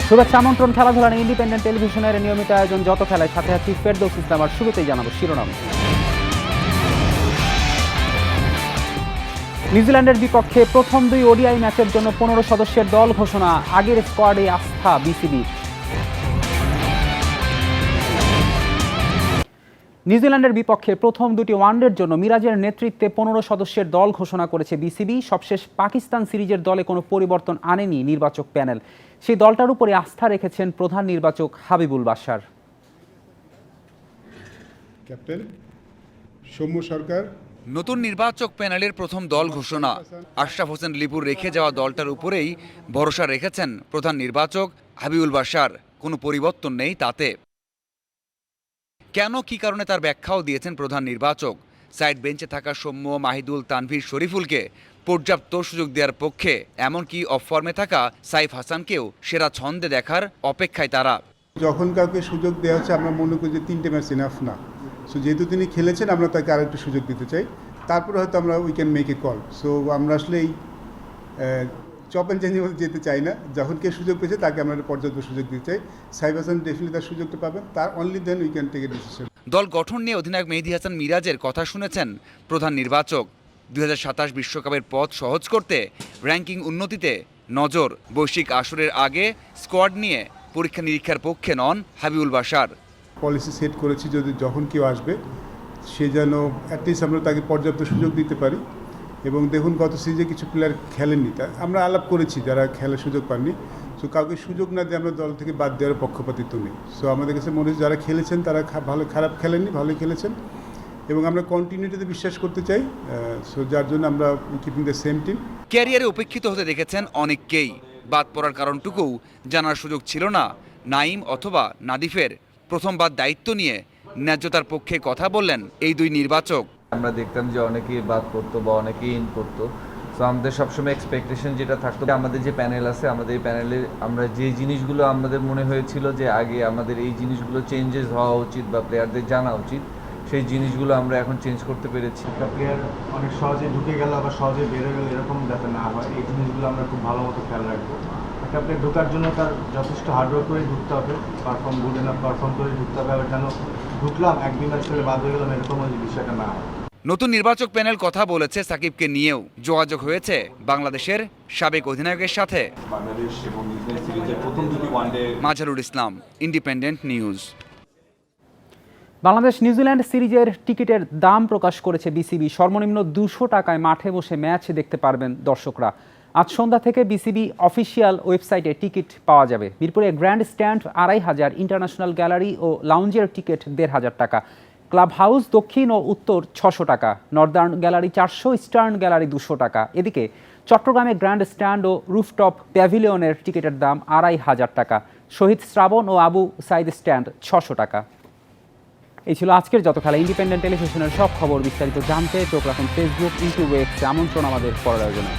শুভেচ্ছা আমন্ত্রণ খেলাধুলা নিয়ে ইন্ডিপেন্ডেন্ট টেলিভিশনের নিয়মিত আয়োজন যত খেলায় সাথে আছি ফেরদৌস ইসলাম। আর শুরুতেই জানাবো শিরোনাম। নিউজিল্যান্ডের বিপক্ষে প্রথম 2 ওডিআই ম্যাচের জন্য 15 সদস্যের দল ঘোষণা, আগের স্কোয়াডে আস্থা বিসিবির। নিউজিল্যান্ডের বিপক্ষে প্রথম 2টি ওয়ানডের জন্য মিরাজের নেতৃত্বে 15 সদস্যের দল ঘোষণা করেছে বিসিবি। সবশেষ পাকিস্তান সিরিজের দলে কোনো পরিবর্তন আনেনি নির্বাচক প্যানেল। সেই দলটার উপরে আস্থা রেখেছেন প্রধান নির্বাচক হাবিবুল বাশার। ক্যাপ্টেন সৌম্য সরকার। নতুন নির্বাচক প্যানেলের প্রথম দল ঘোষণা, আশরাফ হোসেন লিপুর রেখে যাওয়া দলটার উপরেই ভরসা রেখেছেন প্রধান নির্বাচক হাবিবুল বাশার। কোনো পরিবর্তন নেই তাতে। কেন, কি কারণে তার ব্যাখ্যাও দিয়েছেন প্রধান নির্বাচক। সাইড বেঞ্চে থাকা সৌম্য, মাহিদুল, তানভীর, শরীফুলকে পর্যাপ্ত সুযোগ দেওয়ার পক্ষে, এমনকি অফ ফর্মে থাকা সাইফ হাসানকেও সেরা ছন্দে দেখার অপেক্ষায় তারা। যখন কাউকে সুযোগ দেওয়া হচ্ছে আমরা মনে করি যে 3টে ম্যাচ ইনাফ না। সো যেহেতু তিনি খেলেছেন আমরা তাকে আরেকটু সুযোগ দিতে চাই, তারপরে হয়তো আমরা we can make a call. So আমরা আসলে এই চপ অ্যান্ড চেঞ্জের মধ্যে যেতে চাই না। যখন কে সুযোগ পেয়েছে তাকে আমরা পর্যাপ্ত সুযোগ দিতে চাই। সাইফ হাসান ডেফিনেটলি তার সুযোগটা পাবেন, তার only then we can take a decision. দল গঠন নিয়ে অধিনায়ক মেহেদী হাসান মিরাজের কথা শুনেছেন প্রধান নির্বাচক। 2027 বিশ্বকাপের পথ সহজ করতে র্যাঙ্কিং উন্নতিতে নজর। বৈশ্বিক আসরের আগে স্কোয়াড নিয়ে পরীক্ষা নিরীক্ষার পক্ষে নন হাবিবুল বাশার। পলিসি সেট করেছি যদি যখন কেউ আসবে সে যেন অ্যাটলিস্ট আমরা তাকে পর্যাপ্ত সুযোগ দিতে পারি। এবং দেখুন গত সিরিজে কিছু প্লেয়ার খেলেননি, তা আমরা আলাপ করেছি যারা খেলার সুযোগ পাননি। সো কাউকে সুযোগ না দিয়ে আমরা দল থেকে বাদ দেওয়ার পক্ষপাতিত্ব নেই। সো আমাদের কাছে মনে হচ্ছে যারা খেলেছেন তারা খারাপ খেলেননি, ভালোই খেলেছেন এবং আমরা কন্টিনিউটিতে বিশ্বাস করতে চাই। সো যার জন্য আমরা কিপিং দ্য সেম টিম। ক্যারিয়ারে উপেক্ষিত হতে দেখেছেন অনেককেই। বাদ পড়ার কারণটুকুও জানার সুযোগ ছিল না নাইম অথবা নাদিফের। প্রথমবার দায়িত্ব নিয়ে ন্যায্যতার পক্ষে কথা বললেন এই 2 নির্বাচক। আমরা দেখতাম যে অনেকেই বাদ করতো বা অনেকেই ইন করতো। সো আমাদের সবসময় এক্সপেকটেশন যেটা থাকতো, আমাদের যে প্যানেল আছে, আমাদের এই প্যানেলে আমরা যে জিনিসগুলো আমাদের মনে হয়েছিল যে আগে আমাদের এই জিনিসগুলো চেঞ্জেস হওয়া উচিত বা প্লেয়ারদের জানা উচিত, সেই জিনিসগুলো আমরা এখন চেঞ্জ করতে পেরেছি। একটা প্লেয়ার অনেক সহজে ঢুকে গেল আবার সহজে বেরো গেল, এরকম যাতে না হয় এই জিনিসগুলো আমরা খুব ভালো মতো খেয়াল রাখবো। একটা প্লেয়ার ঢোকার জন্য তার যথেষ্ট হার্ডওয়ার্ক করে ঢুকতে হবে, পারফর্ম গুড এনাফ পারফর্ম করে ঢুকতে হবে। আবার কেন ঢুকলাম 1-2 ম্যাচ খেলে বাদ হয়ে গেলাম এরকম যে বিষয়টা না হয়। নতুন নির্বাচক প্যানেল কথা বলেছে সাকিবকে নিয়েও। যোগাযোগ হয়েছে বাংলাদেশের সাবেক অধিনায়কের সাথে। বাংলাদেশ এবং নিউজিল্যান্ড সিরিজের প্রথম 2টি one day. Mazharul Islam, independent news. Bangladesh New Zealand সিরিজের টিকিটের দাম প্রকাশ করেছে বিসিবি। সর্বনিম্ন 200 টাকায় মাঠে বসে ম্যাচ দেখতে পারবেন দর্শকরা। আজ সন্ধ্যা থেকে বিসিবি অফিসিয়াল ওয়েবসাইটে টিকিট পাওয়া যাবে। মিরপুরে গ্র্যান্ড স্ট্যান্ড 2500, ইন্টারন্যাশনাল গ্যালারি ও লাউঞ্জের টিকিট 1500 টাকা, ক্লাব হাউস দক্ষিণ ও উত্তর 600 টাকা, নর্দার্ন গ্যালারি 400, ইস্টার্ন গ্যালারি 200 টাকা। এদিকে চট্টগ্রামে গ্র্যান্ড স্ট্যান্ড ও রুফটপ প্যাভিলিয়নের টিকিটের দাম 2500 টাকা, শহীদ শ্রাবণ ও আবু সাইদ স্ট্যান্ড 600 টাকা। এই ছিল আজকের যত খেলা। ইন্ডিপেন্ডেন্ট টেলিভিশনের সব খবর বিস্তারিত জানতে চোখ রাখুন ফেসবুক, ইউটিউব, এক্সে। আমন্ত্রণ আমাদের পরের আয়োজনে।